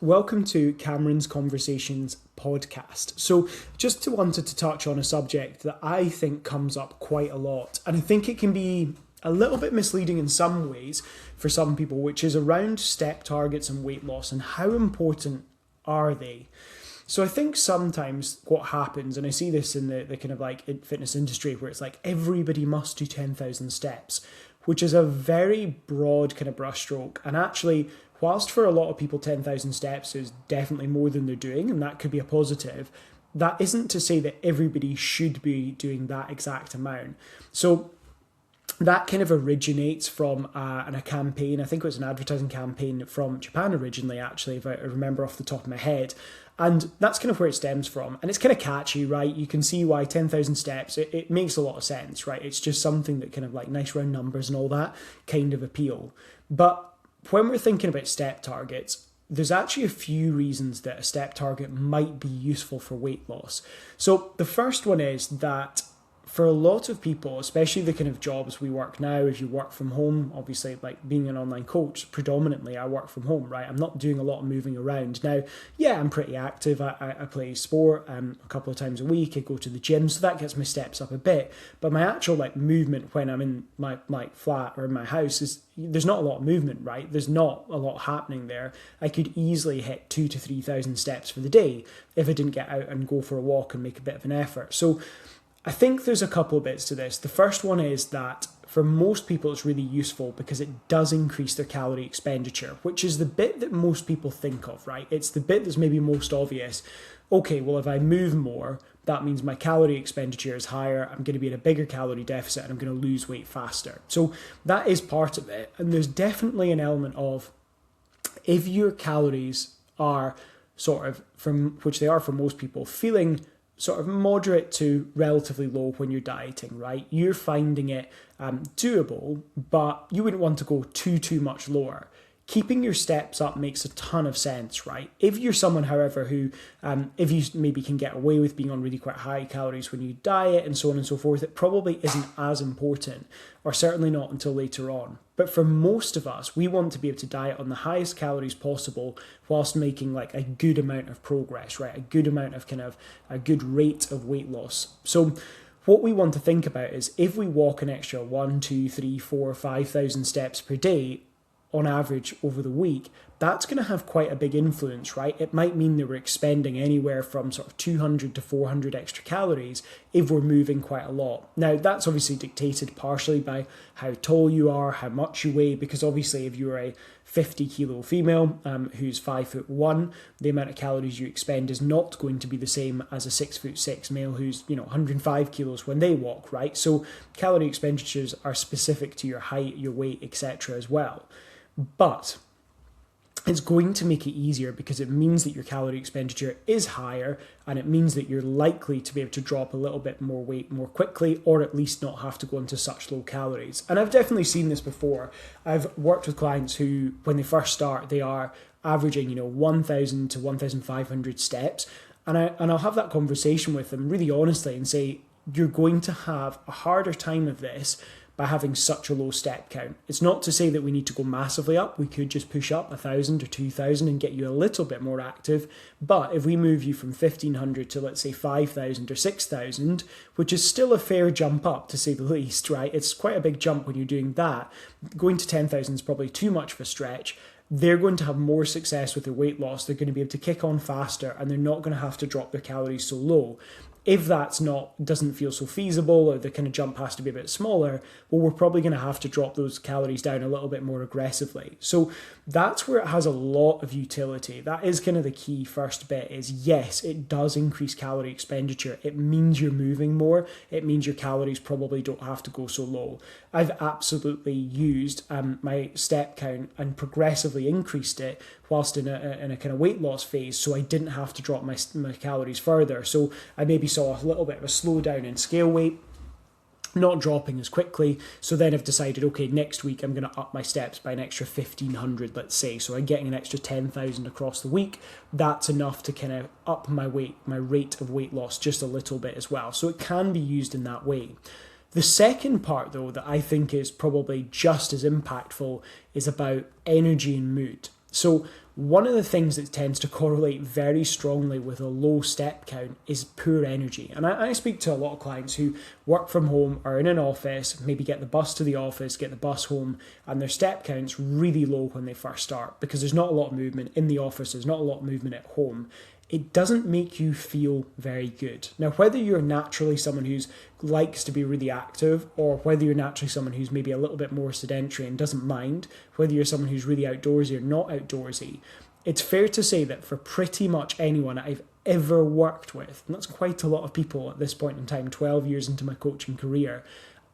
Welcome to Cameron's Conversations podcast. So, just wanted to touch on a subject that I think comes up quite a lot, and I think it can be a little bit misleading in some ways for some people, which is around step targets and weight loss and how important are they? So I think sometimes what happens, and I see this in the kind of like fitness industry where it's like everybody must do 10,000 steps, which is a very broad kind of brushstroke. And actually, whilst for a lot of people 10,000 steps is definitely more than they're doing, and that could be a positive, that isn't to say that everybody should be doing that exact amount. So that kind of originates from a campaign. I think it was an advertising campaign from Japan originally, actually, if I remember off the top of my head. And that's kind of where it stems from. And it's kind of catchy, right? You can see why 10,000 steps, it makes a lot of sense, right? It's just something that kind of like nice round numbers and all that kind of appeal. But when we're thinking about step targets, there's actually a few reasons that a step target might be useful for weight loss. So the first one is that for a lot of people, especially the kind of jobs we work now, if you work from home, obviously like being an online coach, predominantly I work from home, right? I'm not doing a lot of moving around. Now, yeah, I'm pretty active. I play sport a couple of times a week. I go to the gym, so that gets my steps up a bit. But my actual like movement when I'm in my flat or in my house there's not a lot of movement, right? There's not a lot happening there. I could easily hit 2,000 to 3,000 steps for the day if I didn't get out and go for a walk and make a bit of an effort. So I think there's a couple of bits to this. The first one is that for most people it's really useful because it does increase their calorie expenditure, which is the bit that most people think of, right? It's the bit that's maybe most obvious. Okay, well, if I move more, that means my calorie expenditure is higher, I'm going to be in a bigger calorie deficit, and I'm going to lose weight faster. So that is part of it. And there's definitely an element of, if your calories are sort of, from which they are for most people, feeling sort of moderate to relatively low when you're dieting, right? You're finding it doable, but you wouldn't want to go too much lower. Keeping your steps up makes a ton of sense, right? If you're someone, however, who, if you maybe can get away with being on really quite high calories when you diet and so on and so forth, it probably isn't as important, or certainly not until later on. But for most of us, we want to be able to diet on the highest calories possible whilst making like a good amount of progress, right? A good amount of kind of a good rate of weight loss. So what we want to think about is if we walk an extra 1, 2, 3, 4, 5,000 steps per day, on average over the week, that's going to have quite a big influence, right? It might mean that we're expending anywhere from sort of 200 to 400 extra calories if we're moving quite a lot. Now, that's obviously dictated partially by how tall you are, how much you weigh, because obviously if you're a 50 kilo female who's 5'1", the amount of calories you expend is not going to be the same as a 6'6" male who's 105 kilos when they walk, right? So calorie expenditures are specific to your height, your weight, etc. as well. But it's going to make it easier because it means that your calorie expenditure is higher, and it means that you're likely to be able to drop a little bit more weight more quickly, or at least not have to go into such low calories. And I've definitely seen this before. I've worked with clients who, when they first start, they are averaging 1,000 to 1,500 steps, and I'll have that conversation with them really honestly and say, you're going to have a harder time of this by having such a low step count. It's not to say that we need to go massively up. We could just push up 1,000 or 2,000 and get you a little bit more active. But if we move you from 1,500 to, let's say, 5,000 or 6,000, which is still a fair jump up to say the least, right? It's quite a big jump when you're doing that. Going to 10,000 is probably too much of a stretch. They're going to have more success with their weight loss. They're going to be able to kick on faster, and they're not going to have to drop their calories so low. If that's doesn't feel so feasible, or the kind of jump has to be a bit smaller, well, we're probably going to have to drop those calories down a little bit more aggressively. So that's where it has a lot of utility. That is kind of the key first bit is, yes, it does increase calorie expenditure. It means you're moving more. It means your calories probably don't have to go so low. I've absolutely used my step count and progressively increased it whilst in a kind of weight loss phase, so I didn't have to drop my calories further. So I maybe saw a little bit of a slowdown in scale weight, not dropping as quickly. So then I've decided, okay, next week I'm going to up my steps by an extra 1,500, let's say. So I'm getting an extra 10,000 across the week. That's enough to kind of up my rate of weight loss just a little bit as well. So it can be used in that way. The second part, though, that I think is probably just as impactful is about energy and mood. So one of the things that tends to correlate very strongly with a low step count is poor energy. And I speak to a lot of clients who work from home, are in an office, maybe get the bus to the office, get the bus home, and their step count's really low when they first start because there's not a lot of movement in the office, there's not a lot of movement at home. It doesn't make you feel very good. Now, whether you're naturally someone who likes to be really active, or whether you're naturally someone who's maybe a little bit more sedentary and doesn't mind, whether you're someone who's really outdoorsy or not outdoorsy, it's fair to say that for pretty much anyone I've ever worked with, and that's quite a lot of people at this point in time, 12 years into my coaching career,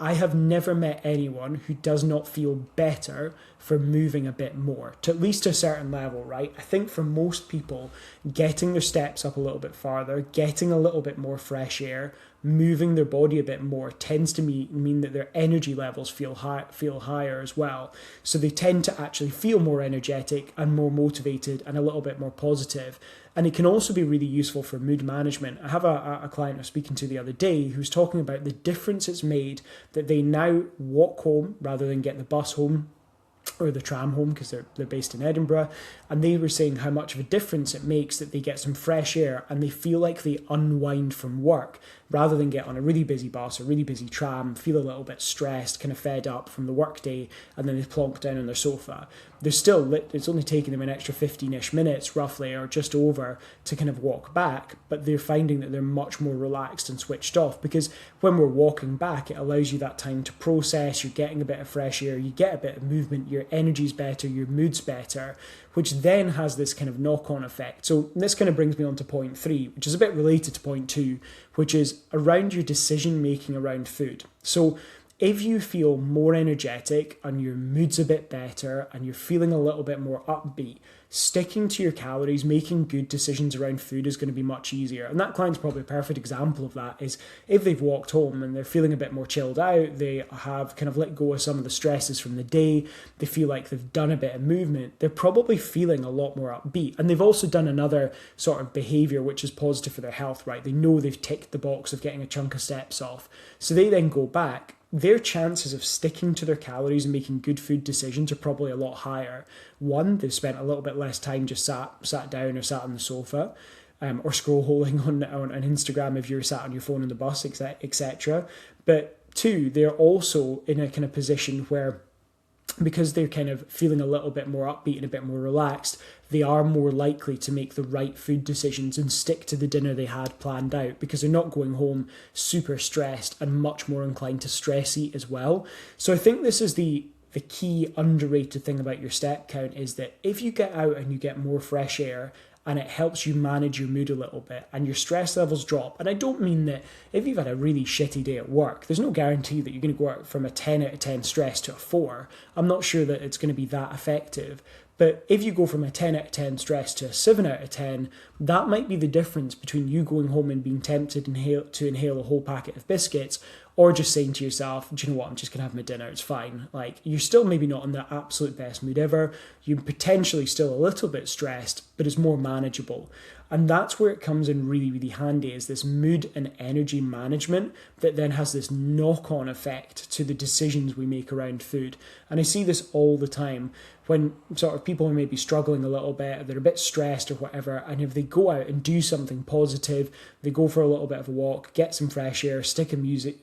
I have never met anyone who does not feel better for moving a bit more, to at least a certain level, right? I think for most people, getting their steps up a little bit farther, getting a little bit more fresh air, moving their body a bit more tends to mean that their energy levels feel higher as well. So they tend to actually feel more energetic and more motivated and a little bit more positive. And it can also be really useful for mood management. I have a client I was speaking to the other day who's talking about the difference it's made that they now walk home rather than get the bus home or the tram home, because they're based in Edinburgh, and they were saying how much of a difference it makes that they get some fresh air and they feel like they unwind from work rather than get on a really busy bus or really busy tram, feel a little bit stressed, kind of fed up from the workday, and then they plonk down on their sofa. It's only taking them an extra 15-ish minutes roughly, or just over, to kind of walk back, but they're finding that they're much more relaxed and switched off, because when we're walking back, it allows you that time to process, you're getting a bit of fresh air, you get a bit of movement, your energy's better, your mood's better, which then has this kind of knock-on effect. So this kind of brings me on to point 3, which is a bit related to point 2, which is around your decision-making around food. So if you feel more energetic and your mood's a bit better and you're feeling a little bit more upbeat, sticking to your calories, making good decisions around food is going to be much easier. And that client's probably a perfect example of that, is if they've walked home and they're feeling a bit more chilled out, they have kind of let go of some of the stresses from the day, they feel like they've done a bit of movement, they're probably feeling a lot more upbeat. And they've also done another sort of behaviour which is positive for their health, right? They know they've ticked the box of getting a chunk of steps off. So they then go back. Their chances of sticking to their calories and making good food decisions are probably a lot higher. One, they've spent a little bit less time just sat down or sat on the sofa, or scrolling on Instagram if you're sat on your phone on the bus, etc. But two, they're also in a kind of position where, because they're kind of feeling a little bit more upbeat and a bit more relaxed, they are more likely to make the right food decisions and stick to the dinner they had planned out, because they're not going home super stressed and much more inclined to stress eat as well. So I think this is the key underrated thing about your step count, is that if you get out and you get more fresh air and it helps you manage your mood a little bit and your stress levels drop. And I don't mean that if you've had a really shitty day at work, there's no guarantee that you're going to go out from a 10 out of 10 stress to a 4. I'm not sure that it's going to be that effective. But if you go from a 10 out of 10 stress to a 7 out of 10, that might be the difference between you going home and being tempted to inhale a whole packet of biscuits, or just saying to yourself, do you know what, I'm just going to have my dinner, it's fine. Like, you're still maybe not in the absolute best mood ever. You're potentially still a little bit stressed, but it's more manageable. And that's where it comes in really, really handy, is this mood and energy management that then has this knock-on effect to the decisions we make around food. And I see this all the time when sort of people are maybe struggling a little bit, or they're a bit stressed or whatever, and if they go out and do something positive, they go for a little bit of a walk, get some fresh air, stick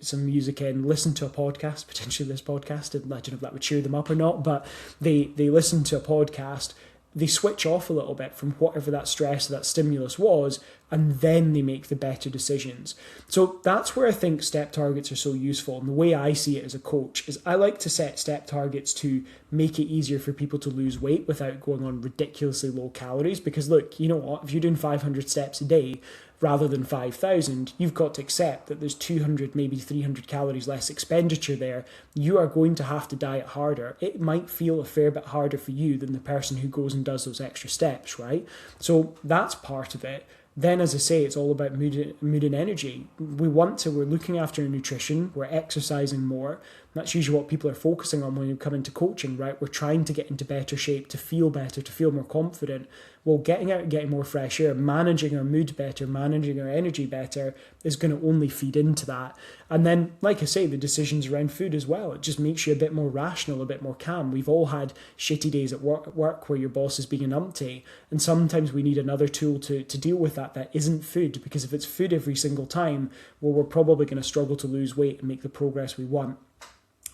some music in, listen to a podcast, potentially this podcast, I don't know if that would cheer them up or not, but they listen to a podcast, they switch off a little bit from whatever that stress or that stimulus was, and then they make the better decisions. So that's where I think step targets are so useful. And the way I see it as a coach is I like to set step targets to make it easier for people to lose weight without going on ridiculously low calories. Because look, you know what, if you're doing 500 steps a day rather than 5,000, you've got to accept that there's 200, maybe 300 calories less expenditure there. You are going to have to diet harder. It might feel a fair bit harder for you than the person who goes and does those extra steps, right? So that's part of it. Then, as I say, it's all about mood and energy. We're looking after our nutrition, we're exercising more. That's usually what people are focusing on when you come into coaching, right? We're trying to get into better shape, to feel better, to feel more confident. Well, getting out and getting more fresh air, managing our mood better, managing our energy better is going to only feed into that. And then, like I say, the decisions around food as well. It just makes you a bit more rational, a bit more calm. We've all had shitty days at work where your boss is being an umpty. And sometimes we need another tool to deal with that isn't food. Because if it's food every single time, well, we're probably going to struggle to lose weight and make the progress we want.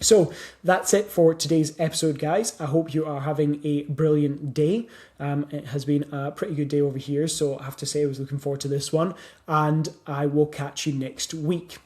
So that's it for today's episode, guys. I hope you are having a brilliant day. It has been a pretty good day over here, so I have to say I was looking forward to this one, and I will catch you next week.